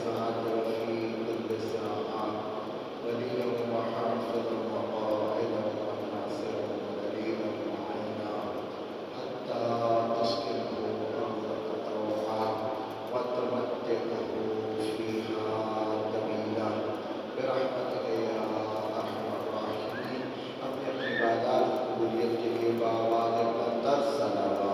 ساعة وفي كل ساعة وليا وحافظا وقائدا وناصرا ودليلا معينا حتى تسكنه أرضك طوعا وتمتعه فيها جميلا برحمتك يا أرحم الراحمين. اپنے عبادات قبولیت کے لیے بآواز بلند صلوات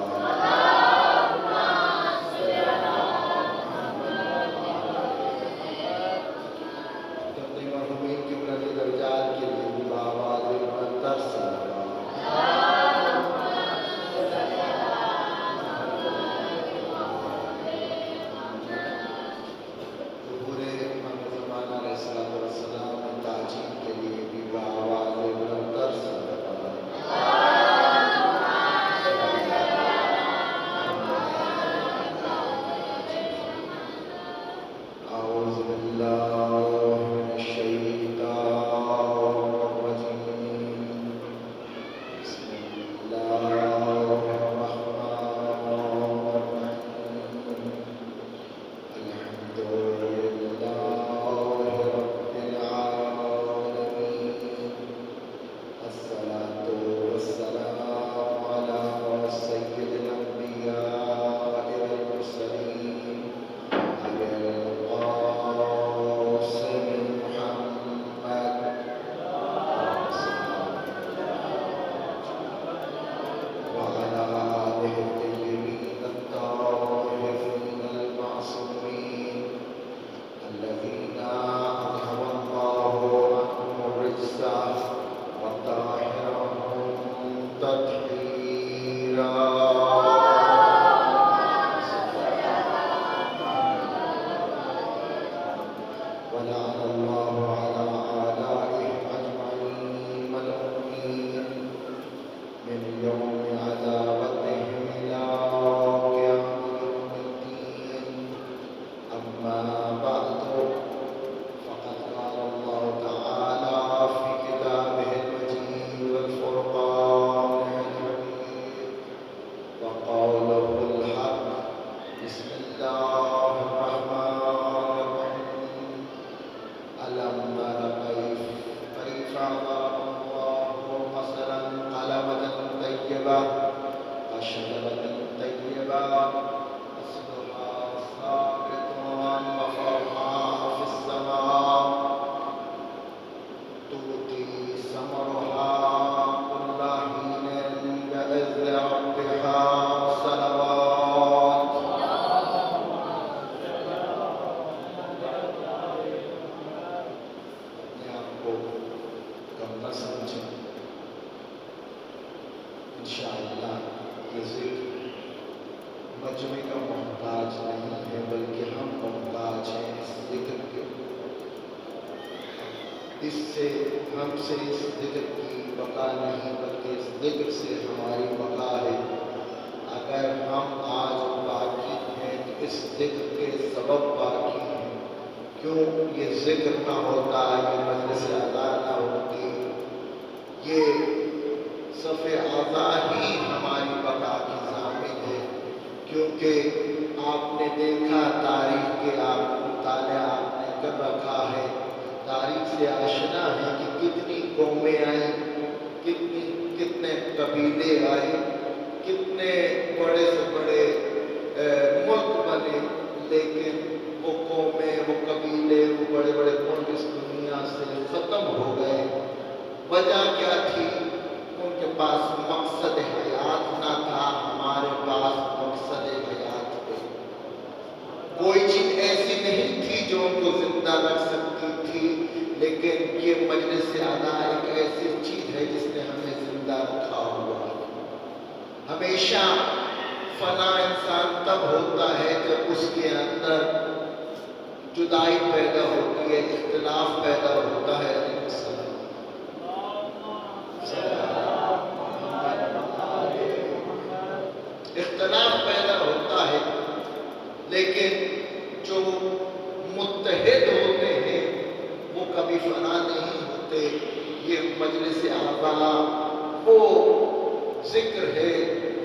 ذکر ہے،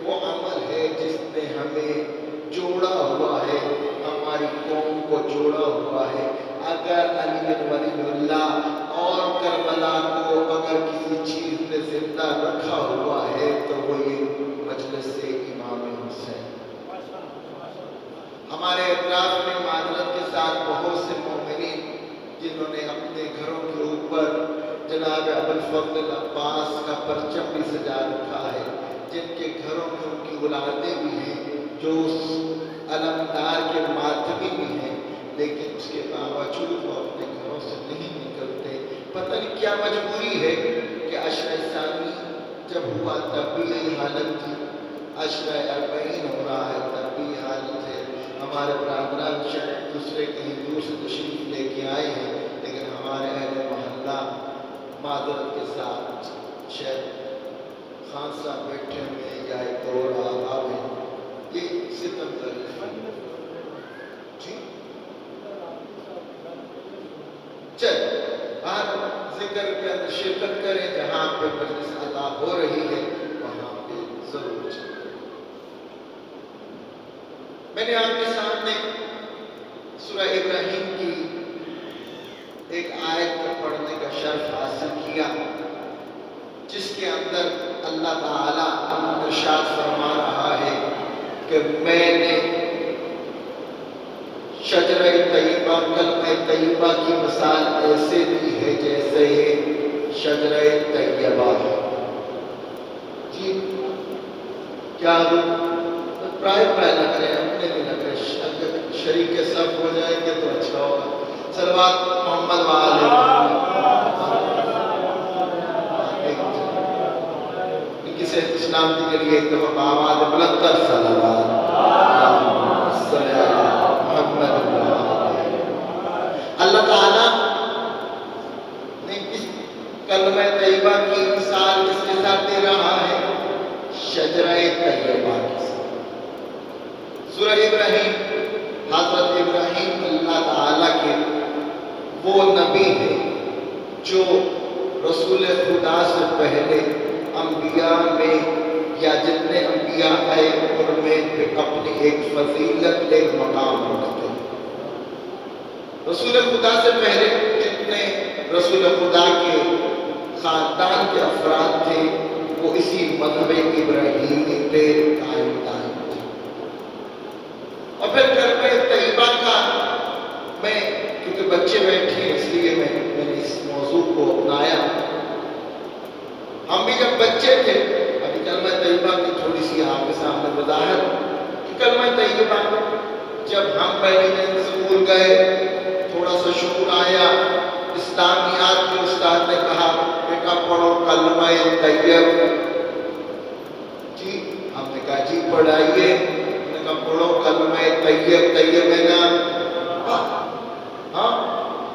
وہ عمل ہے جس نے ہمیں جوڑا ہوا ہے، ہماری قوم کو جوڑا ہوا ہے. اگر علی ولی اللہ اور کربلا کو اگر کسی چیز نے زندہ رکھا ہوا ہے تو وہ یہ مجلس سے امام حسین. ہمارے اطراف میں معذرت کے ساتھ بہت سے مومنین جنہوں نے اپنے گھروں کے اوپر جناب ابوالفضل العباس کا پرچم بھی سجا رکھا ہے، جن کے گھروں میں ان کی اولادیں بھی ہیں جو اس علمدار کے ماتمی بھی ہیں، لیکن اس کے باوجود وہ اپنے گھروں سے نہیں نکلتے. پتہ نہیں کیا مجبوری ہے کہ عشرہ ثانی جب ہوا تب بھی یہی حالت تھی، عشرہ 40 ہو رہا ہے تب بھی یہ حالت ہے. ہمارے برادران شاید دوسرے کہیں دور سے تشریف لے کے آئے ہیں، لیکن ہمارے اہل محلہ معذرت کے ساتھ شاید خان صاحب بیٹھے ہوئے ہیں یا ایک اور آباب ہیں، یہ ستم کر رہے ہیں. جی چل آپ ذکر کے اندر شرکت کریں، جہاں پہ مجلس ادا ہو رہی ہے وہاں پہ ضرور چلیں. میں نے آپ کے سامنے سورہ ابراہیم کی ایک آیت کو پڑھنے کا شرف حاصل کیا، جس کے اندر اللہ تعالیٰ ارشاد فرما رہا ہے کہ میں نے شجرہ طیبہ کلمہ طیبہ کی مثال ایسے دی ہے جیسے یہ شجرہ طیبہ ہے. جی کیا پرائے لگ رہے ہیں، اپنے بھی لگ رہے ہیں، اگر شریک صف ہو جائیں گے تو اچھا ہوگا. صلوات محمد وآلہ کسی اسلام کے لیے ایک دفعہ آواز بلند تر صلوات محمد. اللہ تعالیٰ نے اس کلمہ طیبہ کی مثال کس کے ساتھ دے رہا ہے؟ شجرہ طیبہ کے ساتھ. سورہ ابراہیم، حضرت ابراہیم اللہ تعالیٰ کے وہ نبی ہے جو رسول خدا سے پہلے انبیاء میں یا جتنے انبیاء آئے ان میں اپنی ایک فضیلت ایک مقام رکھتے ہیں. رسول خدا سے پہلے جتنے رسول خدا کے خاندان کے افراد تھے وہ اسی مذہب ابراہیمی پہ قائم تھے. اور پھر کلمہ طیبہ کا میں کیونکہ بچے بیٹھے ہیں اس لیے میں نے اس موضوع کو اپنایا. ہم بھی جب بچے تھے، ابھی کلمہ طیبہ کی تھوڑی سی آپ کے سامنے وضاحت کہ کلمہ طیبہ جب ہم پہلے دن اسکول گئے تھوڑا سا شعور آیا، اسلامیات کے استاد نے کہا بیٹا پڑھو کلمہ طیب. جی ہم نے کہا جی پڑھائیے. پڑھو کلمہ طیب. طیب ہے نا؟ ہاں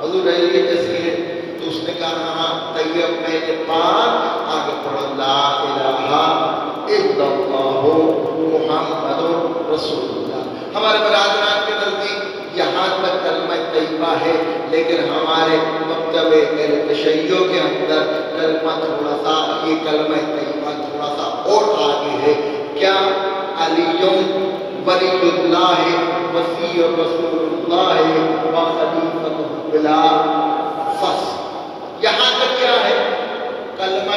حضور یہ کیسی ہے؟ تو اس نے کہا ہاں طیب میں نے پاک. آگے پڑھو لا الہ الا اللہ محمد رسول اللہ. ہمارے برادران کے نزدیک یہاں تک کلمہ طیبہ ہے، لیکن ہمارے مکتب تشیع کے اندر کلمہ تھوڑا سا، یہ کلمہ طیبہ تھوڑا سا اور آگے ہے. کیا علی ولی اللہ وصی رسول اللہ وخلیفۃ بلا فصل. یہاں تک کیا ہے کلمہ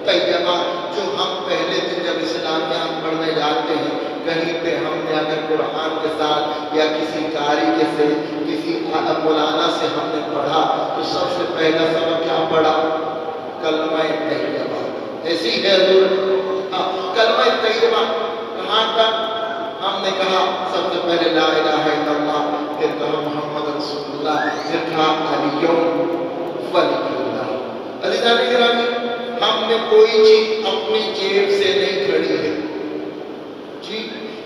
طیبہ جو ہم پہلے دن جب اسلامیات پڑھنے جاتے ہیں کہیں پہ ہم نے اگر قرآن کے ساتھ یا کسی قاری کے سے کسی مولانا سے ہم نے پڑھا تو سب سے پہلا سبق کیا پڑھا؟ کلمہ طیبہ. ایسی ہے حضور کلمہ طیبہ کہاں تک؟ ہم نے کہا سب سے پہلے لا الہ الا اللہ، پھر کہا محمد رسول اللہ، پھر کہا علی ولی اللہ. عزیزان گرامی ہم نے کوئی چیز اپنی جیب سے نہیں کھڑی ہے. جی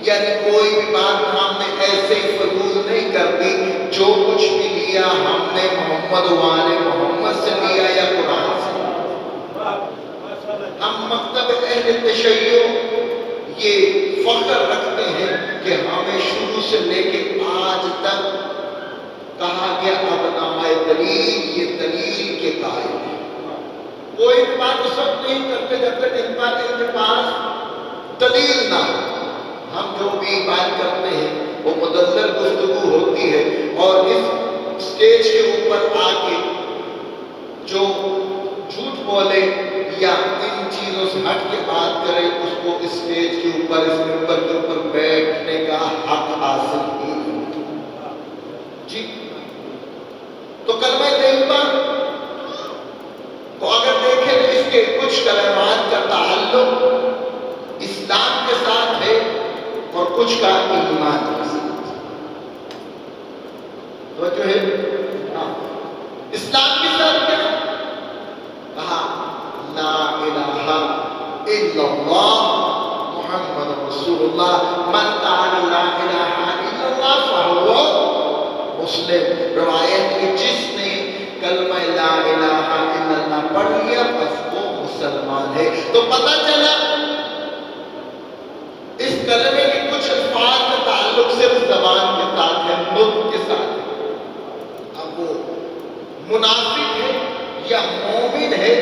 یعنی کوئی بھی بات ہم نے ایسے ہی فضول نہیں کر دی. جو کچھ بھی لیا ہم نے محمد والے محمد سے لیا یا قرآن سے. ہم مکتب اہل تشیع یہ فخر رکھتے ہیں کہ ہمیں شروع سے لے کے آج تک کہا گیا ابنائے دلیل یہ دلیل کے قائل ہیں. کوئی بات اس وقت نہیں کرتے جب تک ان کے پاس دلیل نہ. ہم جو بھی بات کرتے ہیں وہ مدلل گفتگو ہوتی ہے اسٹیج کے اوپر آ کے جو جھوٹ بولے یا ان چیزوں سے ہٹ کے بات کرے اس کو اسٹیج کے اوپر اس ممبر کے اوپر بیٹھنے کا حق حاصل ہی نہیں۔ جی تو کلمہ طیبہ کو اگر دیکھیں تو اس کے کچھ کلمات کا تعلق اسلام کے ساتھ ہے اور کچھ کا ایمان کے ساتھ۔ تو جو ہے اسلام کے ساتھ کیا کہا؟ لا الہ الا اللہ محمد رسول اللہ، من قال لا الہ الا اللہ فہو مسلم۔ روایت کی جس نے کلمہ لا الہ الا اللہ پڑھ لیا بس وہ مسلمان ہے۔ تو پتہ چلا اس کلمے کے کچھ الفاظ کا تعلق صرف زبان کے ساتھ ہے، نطق کے ساتھ ہے۔ اب وہ منافق ہے یا مومن ہے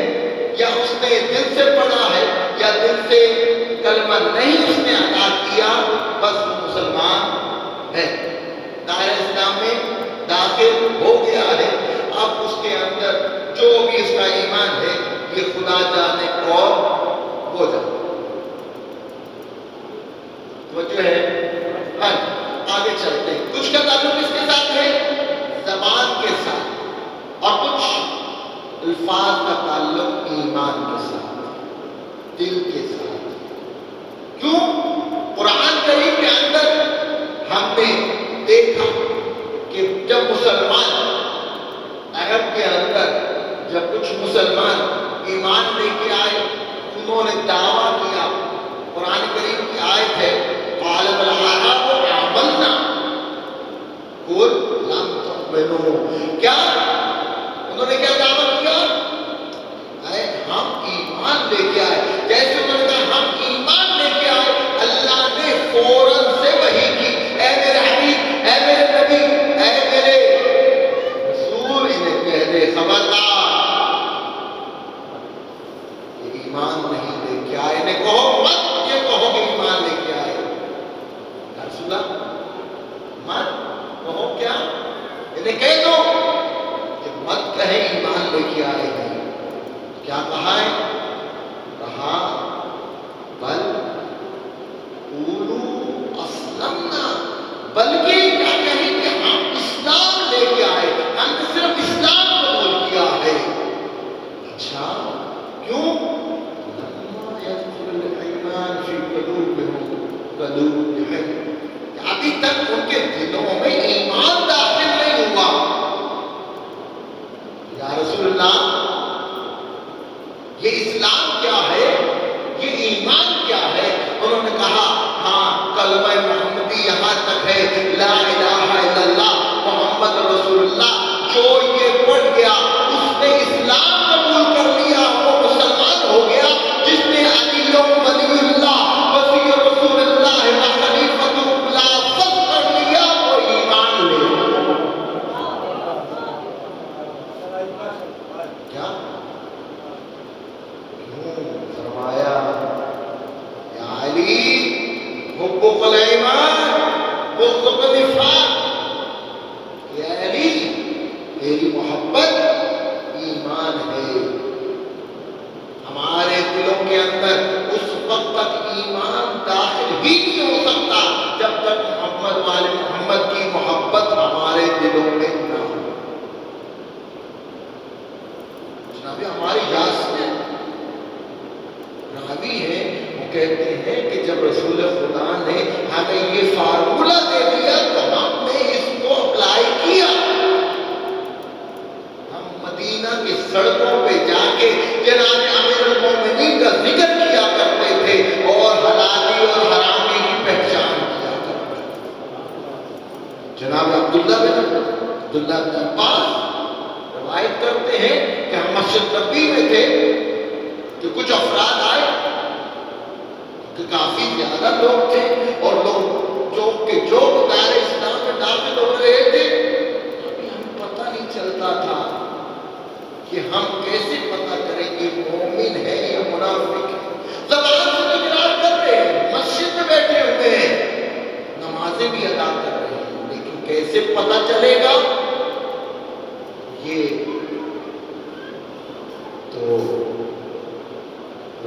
یا اس نے دل سے پڑھا ہے یا دل سے کلمہ نہیں اس نے ادا کیا، بس وہ مسلمان ہے، دائرہ اسلام میں داخل ہو گیا ہے۔ اب اس کے اندر جو بھی اس کا ایمان ہے یہ خدا جانے اور ہو جاتا وہ جو ہے۔ آگے چلتے ہیں، کچھ کا تعلق اس کے ساتھ ہے زبان کے ساتھ اور کچھ الفاظ کا تعلق ایمان کے ساتھ، دل کے ساتھ۔ کیوں؟ قرآن کریم کے اندر ہم نے دیکھا کہ جب مسلمان عرب کے اندر جب کچھ مسلمان ایمان لے کے آئے، انہوں نے دعویٰ کیا، قرآن کریم کی آیت ہے قالت الاعراب آمنا قل لم تؤمنوا۔ کیا انہوں نے کیا دعویٰ کیا؟ ہم ایمان لے کے آئے۔ جیسے انہوں نے کہا ہم ایمان لے کے آئے، اللہ نے فوراً سے وحی کی، اے میرے حبیب، اے میرے نبی، اے میرے رسول، انہیں کہہ دے خبردار یہ ایمان نہیں لے کے آئے۔ انہیں کہو مت یہ کہو کہ ایمان لے کے آئے، یا رسول اللہ مت کہو، کیا انہیں کہہ دو کہ مت کہیں ایمان لے کے آئے ہیں۔ کیا کہا ہے؟ کہا بل قولوا اسلمنا، بلکہ کیا کہیں کہ ہم اسلام لے کے آئے، ہم نے صرف اسلام قبول کیا ہے۔ اچھا کیوں؟ لما يدخل الایمان فی قلوبہم، ابھی تک ان کے دلوں میں ایمان داخل نہیں ہوا۔ یا رسول اللہ یہ اسلام کیا ہے، یہ ایمان کیا ہے؟ انہوں نے کہا ہاں کلمہ محمدی یہاں تک ہے، لا الہ الا اللہ محمد رسول اللہ، جو یہ پڑھ گیا اس نے اسلام قبول کر لیا، وہ مسلمان ہو گیا۔ جس نے علی ولی اللہ وصی رسول اللہ و خلیفۃ لفظ پڑھ لیا وہ ایمان لے کیا فرمایا یا علی حبک الایمان بغضک النفاق، یا علی تیری محبت ایمان ہے۔ ہمارے دلوں کے اندر اس وقت تک ایمان داخل ہی نہیں ہو سکتا جب تک محمد والے محمد کی محبت ہمارے دلوں میں نہ ہو۔ جناب ہماری یاسین راوی ہے، وہ کہتے ہیں کہ جب رسول خدا نے ہمیں یہ فارمولہ دے دیا تو ہم نے اس کو اپلائی کیا۔ ہم مدینہ کی سڑکوں پہ جا کے جناب امیر المومنین کا ذکر کیا کرتے تھے اور حلالی اور حرامی کی پہچان کیا کرتے تھے۔ جناب عبداللہ بن عباس روایت کرتے ہیں کہ ہم مسجد نبوی میں تھے کہ کچھ افراد آئے کہ کافی زیادہ لوگ تھے اور لوگ جو دائرہ اسلام میں داخل ہو رہے تھے، ابھی ہمیں پتہ نہیں چلتا تھا کہ ہم کیسے پتہ کریں کہ مومن ہے یا منافق ہے۔ زبان سے اقرار کر رہے ہیں، مسجد میں بیٹھے ہوئے ہیں، نمازیں بھی ادا کر رہے ہیں، لیکن کیسے پتہ چلے گا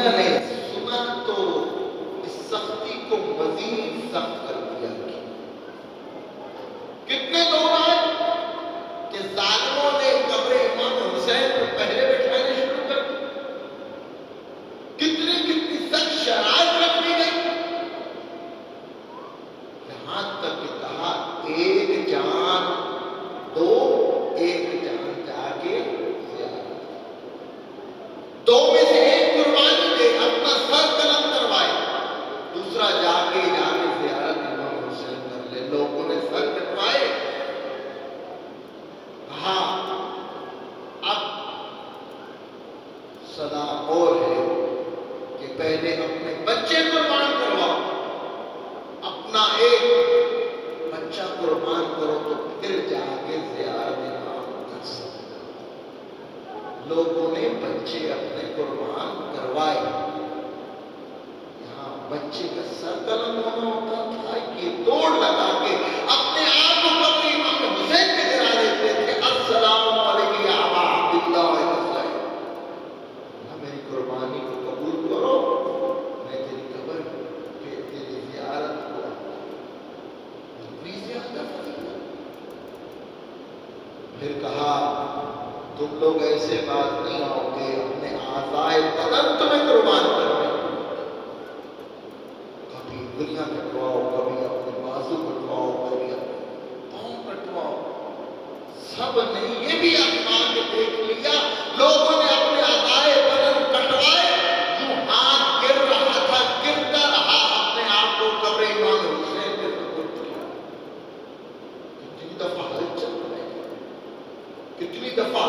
دنیا نے سنا تو اس سختی کو مزید سخت کر دیا. کتنے دور آئے کہ ظالموں نے قبر امام حسین کو پہلے بٹھانے شروع کر دی. کتنی سخت شرائط رکھ دی گئی. یہاں تک کہ کہا ایک جان دو، ایک جان جا کے دو میں سے ایک قربانی دے، اپنا سر قلم کروائے، دوسرا جا کے زیارت امام حسین کر لے. لوگوں نے سر کٹوائے. ہاں اب صدا اور ہے کہ پہلے اپنے بچے قربان کرواؤ. اپنا ایک بچہ قربان کرو تو پھر جا کے زیارت امام کر سکتے. لوگوں نے بچے اپنے قربان کروائے. یہاں بچے کا سر قلم ہونا ہوتا تھا کہ دوڑ لگا کے اپنے آپ کو قبر امام حسین پہ گرا دیتے تھے. السلام علیکم یا ابا عبداللہ و حسین، میری قربانی کو قبول کرو، میں تیری قبر پہ تیری زیارت کو پھر کہا تم لوگ ایسے بات نہیں آؤ گے، اپنے اعضائے بدن تمہیں قربان کرنے. کبھی دنیا کٹواؤ، کبھی اپنے بازو کٹواؤ، کبھی اپنے پاؤں کٹواؤ. سب نے یہ بھی آزما کے دیکھ لیا. لوگوں نے اپنے اعضائے بدن کٹوائے. یوں ہاتھ گر رہا تھا، گرتا رہا، اپنے آپ کو قبر امام حسین پہ سپرد کیا. کتنی دفعہ کتنی دفعہ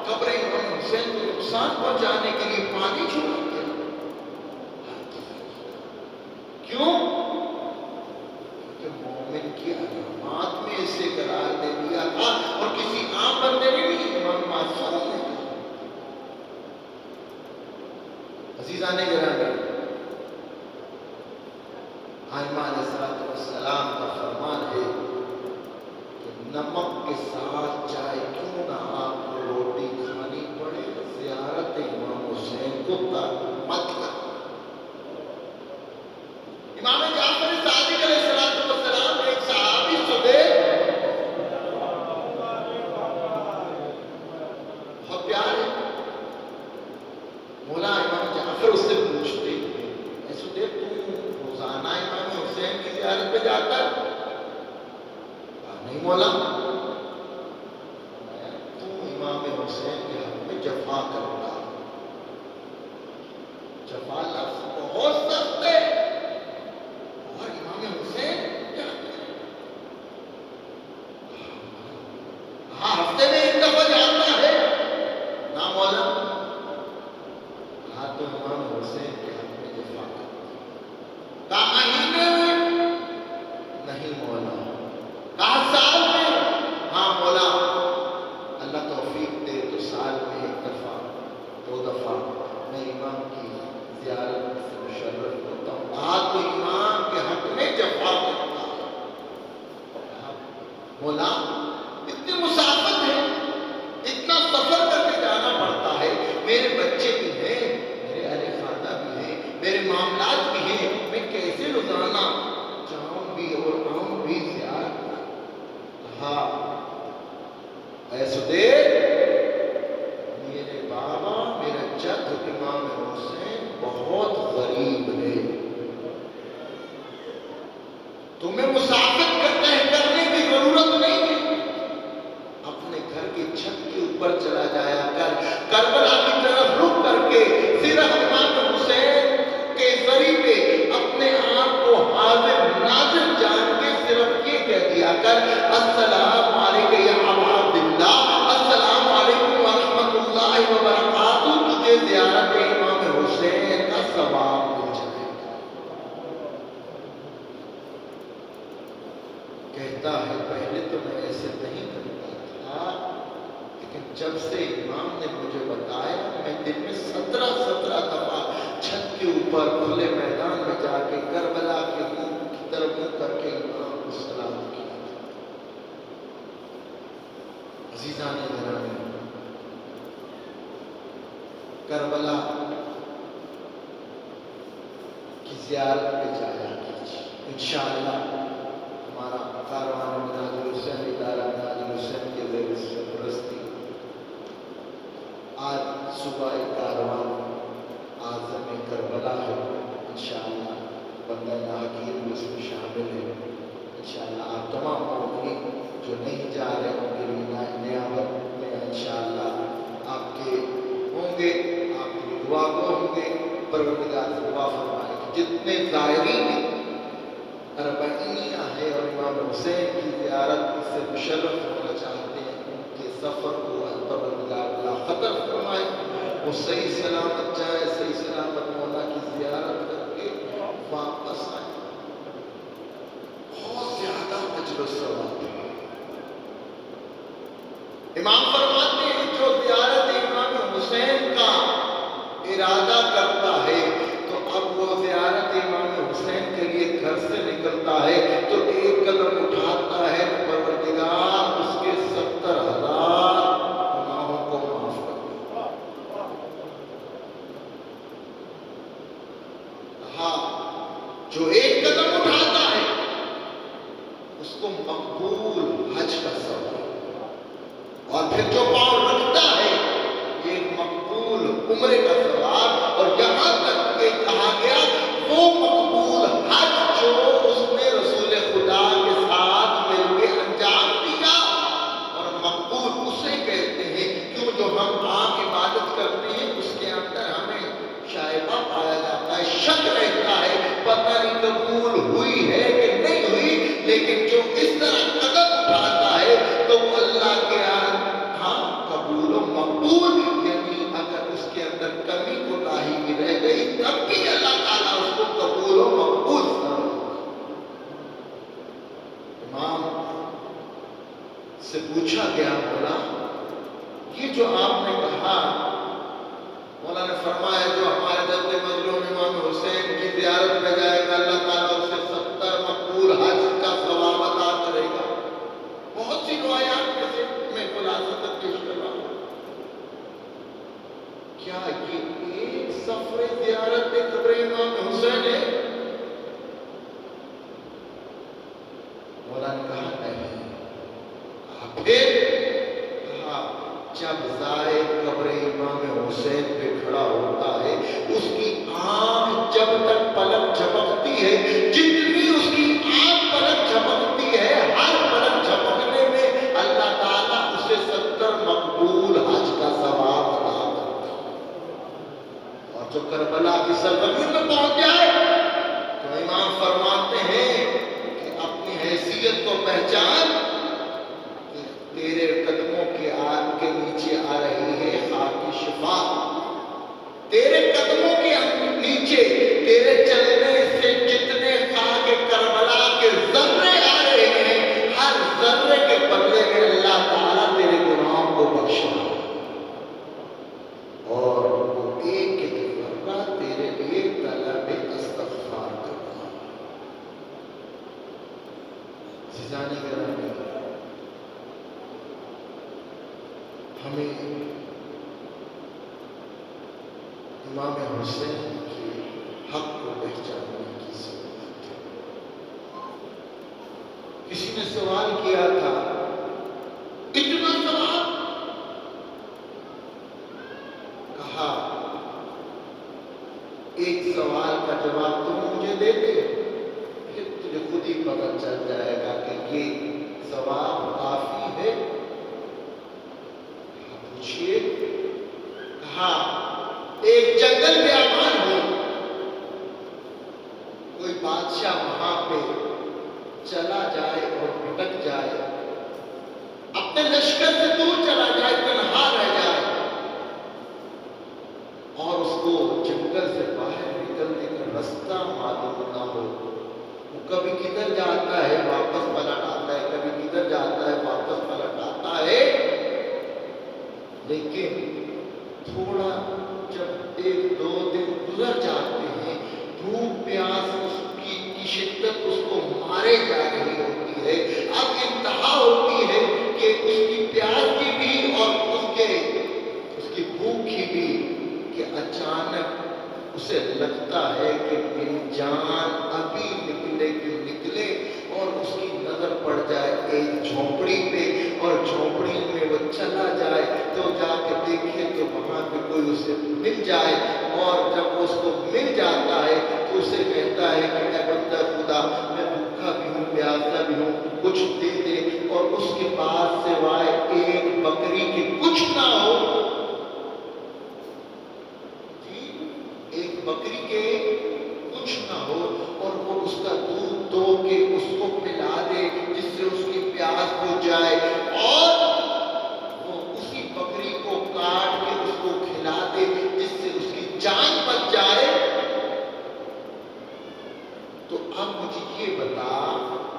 قبر امام حسین کو نقصان پہنچانے کے لیے پانی چھوڑا گیا. کیوں؟ کہ مومن کی علامات میں اسے قرار دے دیا تھا اور کسی عام بندے نے بھی امام معصوم نے کہا. عزیزان گرامی، آئمہ علیہ السلام کا فرمان ہے نمک کے ساتھ چائے کیوں نہ آپ کو روٹی کھانی پڑے، زیارت امام حسین کو ترک مت کرو. امام جعفر صادق علیہ السلام ایک صحابی سدید بہت پیار ہے. مولا امام جعفر اس سے پوچھتے ہیں اے سدید تم روزانہ امام حسین کی زیارت پہ جاتا ہے؟ نہیں مولا، تو امام حسین کے حق میں جفا کرتا. جفا لفظ بہت سخت ہے اور امام حسین کیا کرے؟ ہاں ہفتے میں ایک دفعہ جاتا ہے. نہ مولا، ہاں تو امام حسین کے حق میں جفا کرتا. کہا مہینے میں؟ نہیں مولا. کہا سال میں؟ ہاں مولا. اللہ توفیق دے تو سال میں ایک دفعہ دو دفعہ میں امام کی زیارت سے مشرف ہوتا ہوں. کہا تو امام کے حق میں جفا کرتا. مولا اتنی مسافت ہے، اتنا سفر کر کے جانا پڑتا ہے، میرے بچے بھی ہیں، میرے اہل خانہ بھی ہیں، میرے معاملات بھی ہیں، میں کیسے روزانہ جاؤں بھی اور آؤں بھی زیارت. کہا اے سدید، میرے بابا میرا جد امام حسین بہت غریب ہے، تمہیں مسافت کرنے کی ضرورت نہیں ہے. اپنے گھر کی چھت کے اوپر چلا جایا کر، کربلا کی طرف رخ کر کے صرف امام حسین کے ذریعے اپنے آپ کو حاضر ناظر جان کے صرف یہ کہہ دیا کر السلام علیکم یا ابا عبداللہ، السلام علیکم ورحمۃ اللہ وبرکاتہ. تجھے زیارت امام حسین کا ثواب مل جائے گا. کہتا ہے پہلے تو میں ایسے نہیں کرتا تھا، لیکن جب سے امام نے مجھے بتایا میں دن میں 17 دفعہ چھت کے اوپر کھلے میدان میں جا کے کربلا کے منہ کی طرف منہ کر کے امام کو سلام کیا. عزیزان گرامی، کربلا کی زیارت پہ جایا کیجیے. انشاءاللہ ہمارا کاروان مناظر حسین ادارہ مناظر حسین کے زیر سرپرستی آج صبح ایک کاروان اعظم کربلا ہے. انشاءاللہ بندہ حکیم اس میں شامل ہے. انشاءاللہ آپ تمام مومنین جو نہیں جا رہے ان کے لیے نیابت میں انشاءاللہ آپ کے ہوں گے، آپ کی دعا کو ہوں گے. پروردگار سے دعا فرمائے کہ جتنے زائرین اربعینیہ ہے اور امام حسین کی زیارت سے مشرف ہونا چاہتے ہیں ان کے سفر کو پروردگار اللہ خطر فرمائے. وہ صحیح سلامت جائے، صحیح سلامت مولا کی زیارت کر کے واپس آئے. بہت زیادہ اجر و ثواب. امام فرماتے ہیں جو زیارت امام حسین کا ارادہ کرتا ہے تو اب وہ زیارت امام حسین کے لیے گھر سے نکلتا ہے تو ایک قدم اٹھاتا ہے تو پروردگار اس کے 70,000 گناہوں کو معاف کر دیتا. ہاں، جو ایک قدم اٹھاتا ہے اس کو مقبول حج کا ثواب، اور پھر جو پاؤں رکھتا ہے یہ مقبول عمرے کا ثواب. اور یہاں تک کہ کہا گیا وہ مقبول حج جو اس نے رسول خدا کے ساتھ مل کے انجام دیا. اور مقبول اسے کہتے ہیں کیوں جو ہم عام عبادت کرتے ہیں اس کے اندر ہمیں شائبہ پایا جاتا ہے، شک رہتا ہے، پتہ نہیں قبول ہوئی ہے کہ نہیں ہوئی. لیکن جو اس طرح قدم اٹھاتا ہے تو وہ اللہ کے قبول و مقبول، یعنی اگر اس کے اندر کمی کوتاہی بھی رہ گئی تب بھی اللہ تعالیٰ اس کو قبول و مقبول فرمائے. امام سے پوچھا گیا مولا یہ جو آپ نے کہا، مولا نے فرمایا جو ہمارے جد مظلوم امام حسین کی زیارت میں جائے گا اللہ تعالیٰ اسے 70 مقبول حج کا ثواب عطا کرے گا. بہت سی روایات میں سے میں خلاصہ پیش کر رہا ہوں. کیا یہ ایک سفر زیارت قبر امام حسین ہے؟ مولا نے کہا نہیں. پھر کہا جب زائر قبر امام حسین پہ کھڑا ہوتا ہے اس کی آنکھ جب تک پلک جھپکتی ہے، جتنی اس کی آنکھ پلک جھپکتی ہے، ہر پلک جھپکنے میں اللہ تعالیٰ اسے 70 مقبول حج کا ثواب عطا کرتا ہے. اور جو کربلا کی سرزمین میں پہنچ جائے تو امام فرماتے ہیں کہ اپنی حیثیت کو پہچان کہ تیرے قدموں کے نیچے آ رہی ہے خاک کی شفا. تیرے قدموں کے نیچے تیرے چلنے سے جتنے خاک کربلا کے ذرے آ رہے ہیں، ہر ذرے کے بدلے میں اللہ تعالیٰ تیرے گناہوں کو بخشا اور وہ ایک ذرہ تیرے لیے طلب استغفار کرتا. عزیزانی گرامی، ہمیں امام حسین کے حق کو پہچاننے کی ضرورت ہے. کسی نے سوال کیا تھا اتنا سوال، کہا ایک سوال کا جواب تم مجھے دے دے پھر تجھے خود ہی پتہ چل جائے گا کہ یہ سوال کافی ہے. پوچھئے. کہا ایک جنگل بیابان ہو، کوئی بادشاہ وہاں پہ چلا جائے اور بھٹک جائے، اپنے لشکر سے دور چلا جائے، تنہا رہ جائے اور اس کو جنگل سے باہر نکلنے کا رستہ معلوم نہ ہو. وہ کبھی کدھر جاتا ہے واپس پلٹ آتا ہے، کبھی کدھر جاتا ہے واپس پلٹ آتا ہے. لیکن تھوڑا جب 1-2 دن گزر جاتے ہیں، بھوک پیاس کی شدت اس کو مارے جا رہی ہوتی ہے. اب انتہا ہوتی ہے کہ اس کی پیاس کی بھی اور اس کی بھوک کی بھی کہ اچانک اسے لگتا ہے کہ میری جان ابھی نکلے کی نکلے، اور اس کی نظر پڑ جائے ایک جھونپڑی پہ، اور جھونپڑی میں وہ چلا جائے تو جا کے دیکھے تو وہاں پہ کوئی اسے مل جائے، اور جب اس کو مل جاتا ہے تو اسے کہتا ہے کہ اے بندہ خدا، میں بھوکا بھی ہوں پیاسا بھی ہوں، کچھ دے دے، اور اس کے پاس سوائے ایک بکری کے کچھ نہ ہو، ایک بکری کے کچھ نہ ہو، اور وہ اس کا دودھ دو کے اس کو پلا دے جس سے اس کی پیاس بجھ جائے، اور وہ اسی بکری کو کاٹ کے اس کو کھلا دے جس سے اس کی جان بچ جائے، تو اب مجھے یہ بتا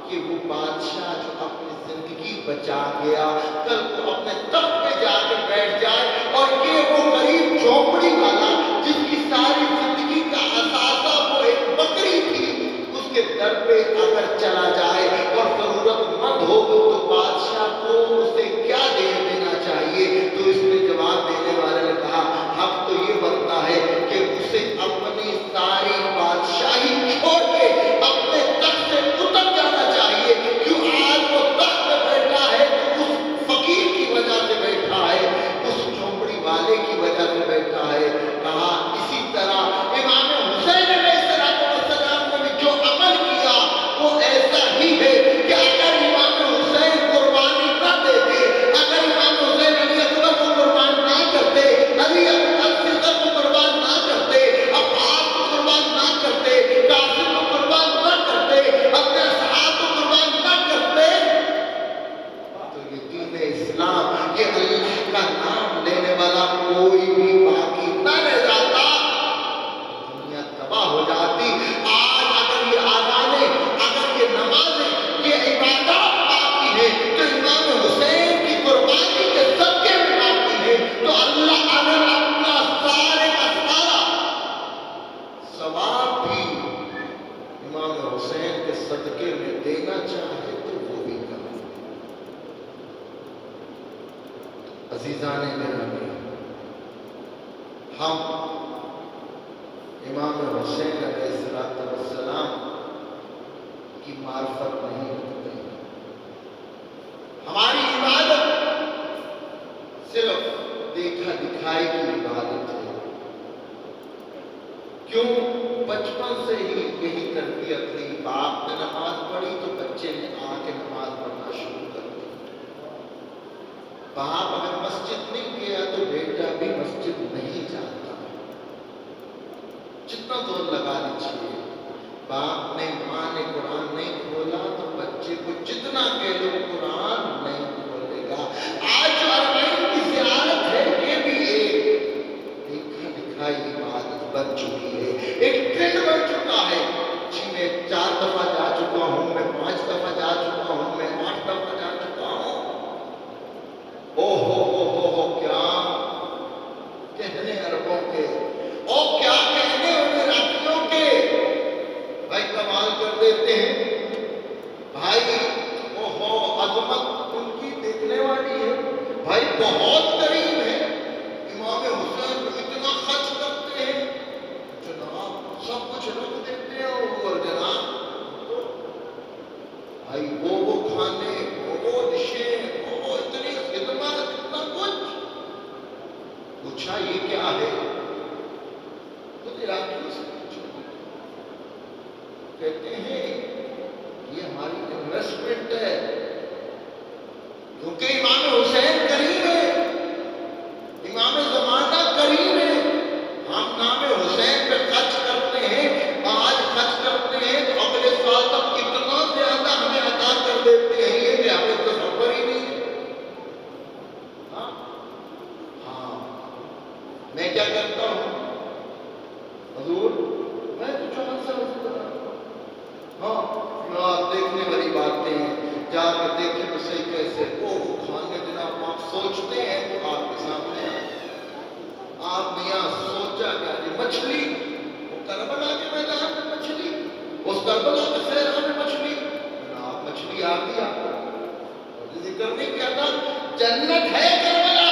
کہ وہ بادشاہ جو اپنی زندگی بچا گیا، کل کو اپنے تخت پہ جا کے بیٹھ جائے، اور یہ وہ غریب جھونپڑی والا جس کی ساری زندگی کا اثاثہ وہ ایک بکری تھی، اس کے در پہ اگر چلا جائے اور ضرورت مند ہو تو بادشاہ کو اسے کیا دے دینا چاہیے؟ تو اس نے جواب دینے والے نے کہا حق تو یہ بنتا ہے کہ اسے اپنی ساری بادشاہی چھوڑ کے اپنے تخت سے اتر جانا چاہیے، کیوں آج وہ تخت پہ بیٹھا ہے تو اس فقیر کی وجہ سے بیٹھا ہے، اس جھونپڑی والے کی وجہ سے بیٹھا ہے۔ کہا اسی طرح امام حسین علیہ السلام نے بھی جو عمل کیا وہ ایسا ہی ہے کہ اگر امام حسین قربانی نہ دیتے، اگر امام حسین علی اکبر کو قربان نہ کرتے، علی اکبر کو قربان نہ کرتے، عباس کو قربان نہ کرتے، قاسم کو قربان نہ کرتے، اپنے اصحاب کو قربان نہ کرتے، تو یہ دین اسلام، یہ اللہ کا نام لینے والا کوئی بھی باقی نہ رہ جاتا، دنیا تباہ ہو جاتی۔ آج اگر یہ آزانیں، اگر یہ نمازیں، یہ عبادات باقی ہے تو امام حسین کی قربانی کے صدقے میں باقی ہے، تو اللہ اگر اپنا سارے کا سارا ثواب بھی امام حسین کے صدقے میں دینا چاہے تو وہ بھی کرے۔ عزیزان گرامی، ہم امام حسین علیہ السلام کی معرفت نہیں رکھتے، ہماری عبادت صرف دیکھا دکھائی کی عبادت ہے۔ کیوں؟ بچپن سے ہی یہی تربیت تھی، باپ نے نماز پڑھی تو بچے نے آ کے نماز پڑھنا شروع کر دی، باپ اگر مسجد نہیں گیا تو بیٹا بھی مسجد نہیں جاتا، جتنا زور لگا لیجیے، باپ نے ماں نے قرآن نہیں کھولا تو بچے کو جتنا کہہ لو قرآن نہیں کھولے گا۔ آج جو ارمین کی زیارت ہے یہ بھی ایک دیکھا دکھائی عبادت بن چکی ہے، ایک ٹرینڈ بن چکا ہے، جی میں 4 دفعہ جا چکا ہوں، میں 5 دفعہ جا چکا ہوں، میں 8 دفعہ جا چکا ہوں، او کیا کہنے عربوں کے، او کیا کہنے انہیں راتیوں کے، بھائی کمال کر دیتے ہیں بھائی، عظمت ان کی دیکھنے والی ہے بھائی، بہت قریب ہے، امام حسین کو اتنا خرچ کرتے ہیں، جناب سب کچھ رکھ دیتے ہیں، اور جناب بھائی وہ کھانے، وہ ڈشیں، وہ اتنی خدمت، اتنا کچھ، پوچھا یہ کیا ہے؟ عراقیوں سے پوچھو، کہتے ہیں یہ ہماری انویسٹمنٹ ہے، کیونکہ امام حسین کریم ہے، امام زمانہ کریم ہے، ہم نام حسین پہ خرچ کرتے ہیں، آج خرچ کرتے ہیں تو اگلے سال تک اتنا زیادہ ہمیں عطا کر دیتے ہیں یہ کہ ہمیں تصور ہی نہیں ہے۔ ہاں میں کیا کرتا ہوں حضور، میں تو 4 سال سے بتا رہا ہوں، ہاں دیکھنے والی باتیں ہیں، جا کے دیکھیں تو صحیح کیسے، کھانے جناب آپ سوچتے ہیں تو آپ کے سامنے آپ نے یہاں سوچا کیا جی؟ مچھلی، وہ کربلا کے میدان میں مچھلی، اس کربلا کے صحرا میں مچھلی، جناب مچھلی آ گئی آپ کو ذکر نہیں کیا تھا، جنت ہے کربلا،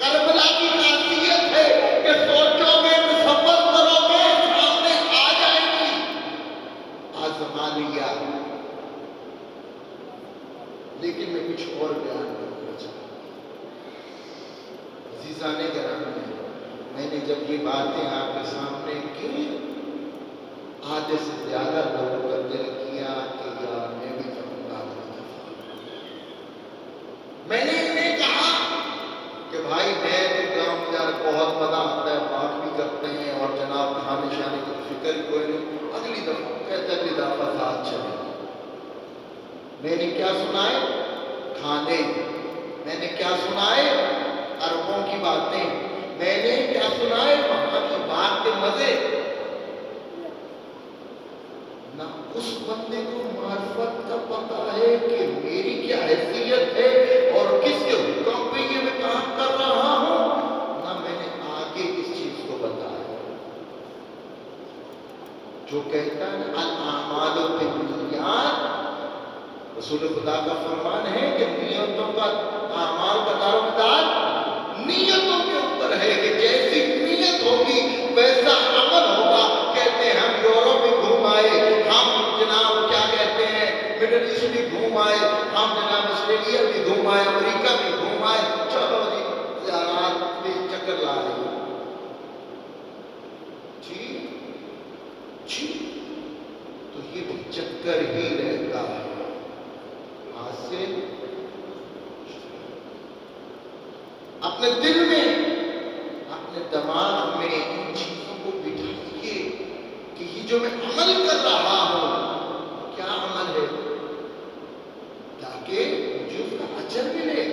کربلا کی خاصیت ہے کہ سوچو گے تصور اور بیان کرنا چاہتا ہوں۔ عزیزان گرامی، میں نے جب یہ باتیں آپ کے سامنے کی، آدھے سے زیادہ لوگوں کا دل کیا کہ یار میں بھی کروں گا۔ میں نے انہیں کہا کہ بھائی میں تو کام یار بہت مزہ آتا ہے، بات بھی کرتے ہیں اور جناب کھانے شانے کی فکر کوئی نہیں، اگلی دفعہ کہتے اگلی دفعہ ساتھ چلیں۔ میں نے کیا سنائے؟ کھانے۔ میں نے کیا سنائے؟ عربوں کی باتیں۔ میں نے کیا سنائے؟ وہاں کی بات کے مزے۔ نہ اس بندے کو معرفت کا پتہ ہے کہ میری کیا حیثیت ہے اور کس کے حکم پہ یہ میں کام کر رہا ہوں، نہ میں نے آگے اس چیز کو بتایا۔ جو کہتا ہے الاعمال بالنیات، رسول خدا کا فرمان ہے کہ نیتوں کا اعمال کا دار و مدار نیتوں کے اوپر ہے، کہ جیسی نیت ہوگی ویسا عمل ہوگا۔ کہتے ہیں ہم یورپ بھی گھوم آئے، ہم جناب کیا کہتے ہیں مڈل ایسٹ بھی گھوم آئے، ہم جناب آسٹریلیا بھی گھوم آئے، امریکہ بھی گھوم آئے، چلو جی زیارات بھی چکر لا رہے ہیں۔ جی تو یہ بھی چکر ہی رہتا ہے۔ حاصل اپنے دل میں، اپنے دماغ میں ان چیزوں کو بٹھائیے کہ یہ جو میں عمل کر رہا ہوں کیا عمل ہے، تاکہ مجھے اس کا اجر ملے۔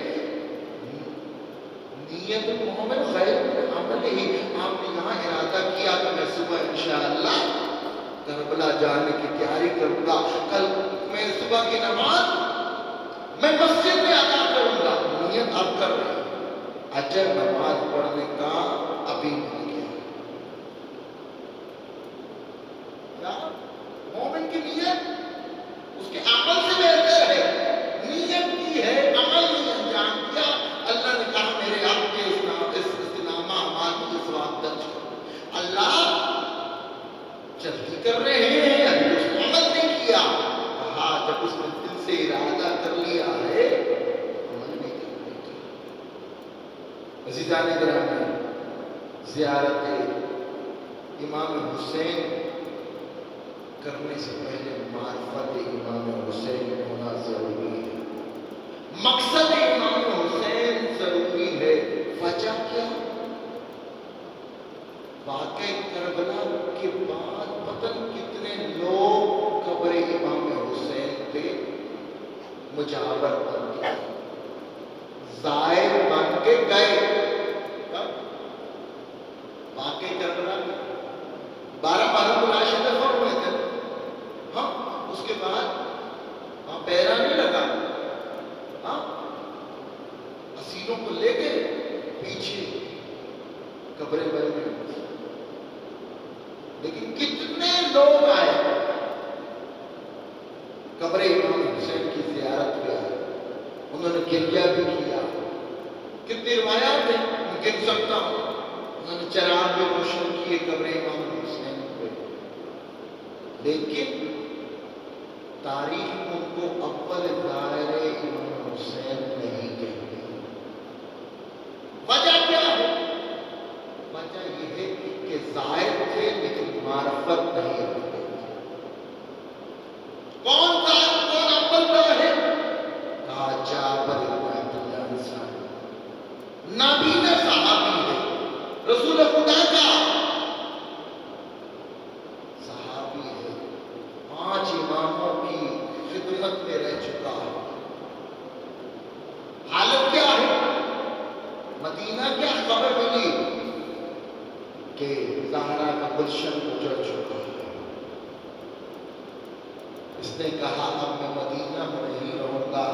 نیت مومن خیر من عمل ہی۔ آپ نے یہاں ارادہ کیا کہ میں صبح انشاءاللہ کربلا جانے کی تیاری کروں گا، کل میں صبح کی نماز میں مسجد میں ادا کروں گا، نیت آپ کر رہے ہیں، اجر نماز پڑھنے کا ابھی مل گیا۔ کیا مومن کی نیت اس کے عمل سے بہتر ہے؟ نیت کی ہے، عمل نہیں انجام دیا، اللہ نے کہا میرے آپ کے استنامہ اعمال مجھے ثواب درج کرو۔ اللہ جلدی کر رہے ہیں، ابھی اس نے عمل نہیں کیا۔ کہا جب اس نے دل سے ارادہ کر لیا ہے عمل نہیں کرنے کا۔ عزیزان گرامی، زیارت امام حسین کرنے سے پہلے معرفت امام حسین ہونا ضروری ہے، مقصد امام حسین ضروری ہے۔ وجہ کیا؟ واقعہ کربلا کے بعد پتہ کتنے لوگ قبر امام حسین پہ مجاور بن گئے، زائر بن کے گئے۔ کب؟ واقعہ کربلا 12 راشد دفن ہوئے تھے، ہاں اس کے بعد وہاں پہرا نہیں لگا، ہاں اسیروں کو لے کے پیچھے قبریں بن گئی، لیکن کتنے لوگ آئے قبر امام حسین کی زیارت پہ آئے، انہوں نے گریہ بھی کیا۔ کتنی روایات ہیں میں گن سکتا ہوں، انہوں نے چراغ بھی روشن کیے قبر امام حسین پہ، لیکن تاریخ ان کو اول زائر امام حسین نہیں کہتے۔ وجہ کیا ہے؟ وجہ یہ ہے کہ زائر تھے لیکن معرفت نہیں رکھتے تھے۔ کون زائر کون اول ہے؟ کہا جابر بن عبداللہ انصاری، نابینا صحابی ہے، رسول خدا کا صحابی ہے، 5 اماموں کی خدمت میں رہ چکا ہے۔ حالت کیا ہے؟ مدینہ کیا خبر ملی کہ زہرا کا گلشن اجڑ چکا ہے۔ اس نے کہا اب میں مدینہ میں نہیں رہوں گا،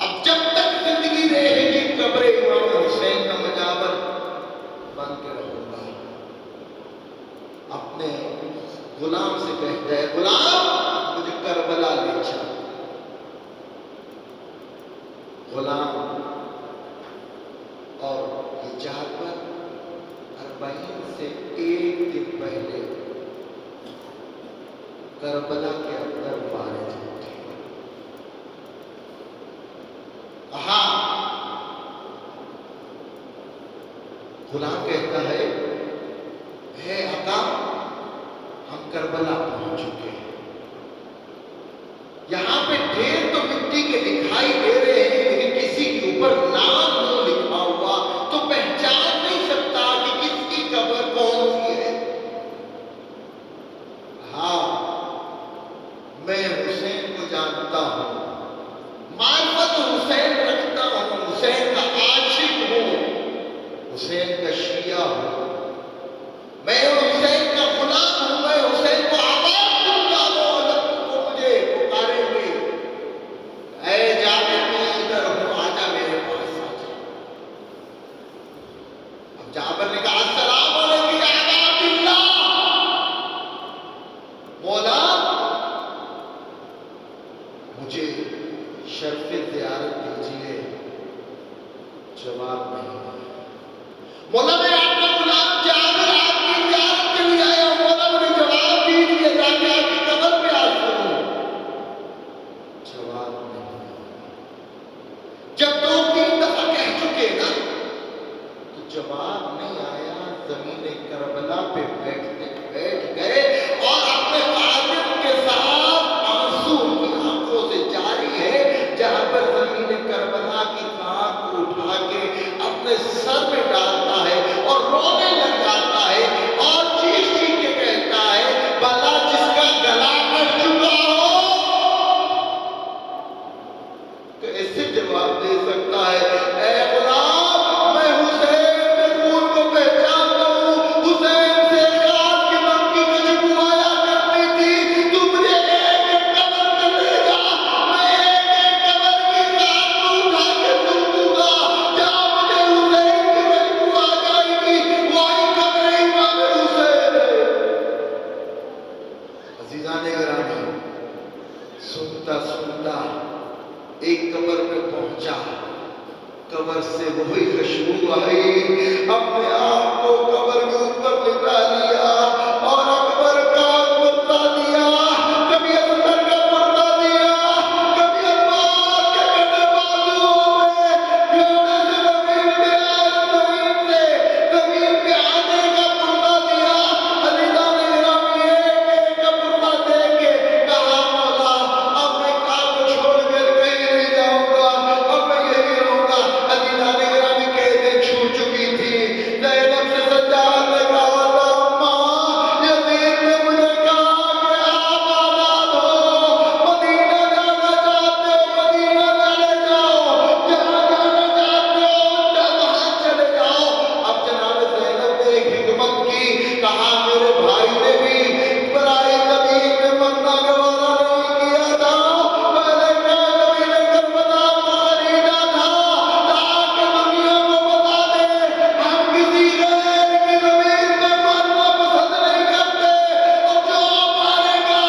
اب جب تک زندگی رہے گی قبر امام حسین کا مجاور بن کے رہوں گا۔ اپنے غلام سے کہتا ہے غلام مجھے کربلا لے چل۔ غلام اور یہ جانور 40 سے 1 دن پہلے کربلا کے اندر وارد ہوتے ہیں۔ غلام کہتا ہے اے آقا ہم کربلا پہنچ چکے ہیں، یہاں پہ ڈھیر تو مٹی کے دکھائی دے رہے ہیں لیکن کسی کے اوپر نام نہیں لکھا ہوا، تو پہچان نہیں سکتا کہ کس کی قبر کون سی ہے۔ ہاں میں حسین کو جانتا ہوں، معرفت حسین رکھتا ہوں، حسین کا عاشق ہوں، حسین کا شیعہ ہوں، میں حسین کا غلام ہوں، میں حسین کو آواز دوں گا، وہ الگ کو مجھے پکاریں گے، اے جابر میں ادھر ہوں، آجا میرے پاس آجا۔ اب جابر نے کہا السلام علیکم یا ابا عبداللہ، مولا مجھے شرف زیارت دیجیے۔ جواب نہیں، مولا میں آپ کا غلام جابر آپ کی زیارت کے لیے آیا ہوں، مولا مجھے جواب دیجیے تاکہ آپ کی قبر پہ آ سکوں۔ جواب نہیں، جب 2-3 دفعہ کہہ چکے نا تو جواب نہیں آیا، زمین کربلا پہ بیٹھ گئے اور اپنے خادم کے ساتھ آنسو کی آنکھوں سے جاری ہے، جہاں پر زمین کربلا کی خاک کو اٹھا کے اپنے سر میں ڈالتا ہے اور رونے لگ جاتا ہے اور چیخ چیخ کے کہتا ہے بھلا جس کا گلا کٹ چکا ہو تو اس سے جواب دے سکتا ہے، اے غلام میں حسین کے خون کو پہچانتا ہوں، حسین سے خاص کے من کی خوشبو آیا کرتی تھی، تو مجھے ایک ایک قبر میں لے جا، میں ایک ایک قبر کی رات کو اٹھا کے سن دوں گا، جہاں مجھے حسین کی خوشبو آ جائے گی وہی قبر امام حسین ہے۔ عزیزان گرامی، سنتا سنتا ایک قبر میں پہنچا، قبر سے وہی خوشبو آئی، اپنے آپ کو قبر کے اوپر لٹا لیا اور اکبر کا پردہ دیا، کبھی اکبر کا پردہ دیا، کبھی عباس کے کٹے بازوؤں میں گھوڑے سے زمین پہ زمین پہ آنے کا پردہ دیا۔ عزیزان گرامی ایک کا پردہ دے کے کہا مولا اب میں کام کو چھوڑ کر کہیں نہیں جاؤں گا، اب میں یہی رہوں گا۔ عزیزان گرامی قیدیں چھوٹ چکی تھی، زینب سے سجاد نے کہا تھا اماں یزید نے مجھے کہا کہ آپ آزاد ہو، مدینہ جانا چاہتے ہو مدینہ چلے جاؤ، جہاں جانا چاہتے ہو وہاں چلے جاؤ۔ اب جناب زینب نے ایک حکمت کی، کہا میرے بھائی نے بھی برائے زمین میں مرنا گوارا نہیں کیا تھا، پہلے میں زمین کربلا کو خریدا تھا تاکہ دنیا کو بتا دے ہم کسی غیر کی زمین میں مرنا پسند نہیں کرتے، اور جو مارے گا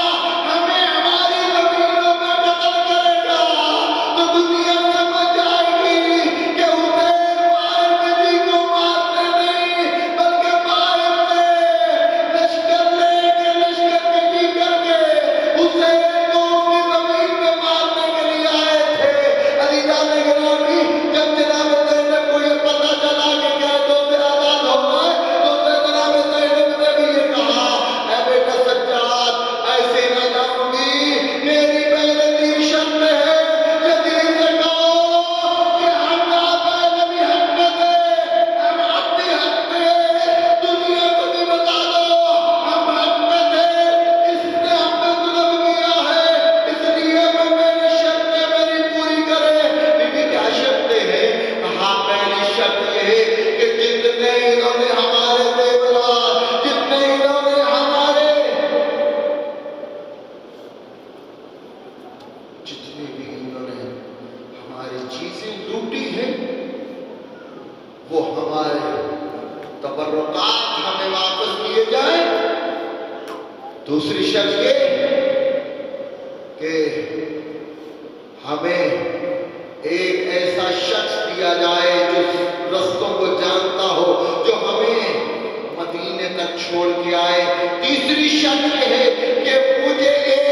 ہمیں ہماری زمینوں میں قتل کرے گا تو دنیا سمجھ جائے گی کہ حسین باہر میں جی کو مارنے نہیں بلکہ باہر سے لشکر لے کے لشکر کشی کر کے حسین کو اس کی زمین پہ مارنے کے لیے آئے تھے۔ عزیزان گرامی جب جناب زینب کو یہ پتہ چلا کہ قیدوں سے آزاد ہو گئے تو جناب زینب نے بھی یہ کہا اے بیٹا سجاد ایسے نہ جاؤں گی، میری پہلے تین شرط ہے، یزید سے کہو کہ ہم پہلے بھی حق میں تھے، ہم اپنی حق میں، دنیا کو بھی بتا دو ہم حق میں تھے، اس نے ہم پہ ظلم کیا ہے، اس لیے وہ میری شرطیں میری پوری کرے۔ بیوی کیا شرطیں ہیں؟ کہا پہلی شرط یہ ہے کہ جتنے انہوں نے ہمارے زیورات، جتنے انہوں نے جتنی بھی انہوں نے ہماری چیزیں لوٹی ہیں وہ ہمارے تبرکات ہمیں واپس کیے جائیں۔ دوسری شرط یہ کہ ہمیں ایک ایسا شخص دیا جائے جو رستوں کو جانتا ہو، جو ہمیں مدینے تک چھوڑ کے آئے۔ تیسری شرط یہ ہے کہ مجھے ایک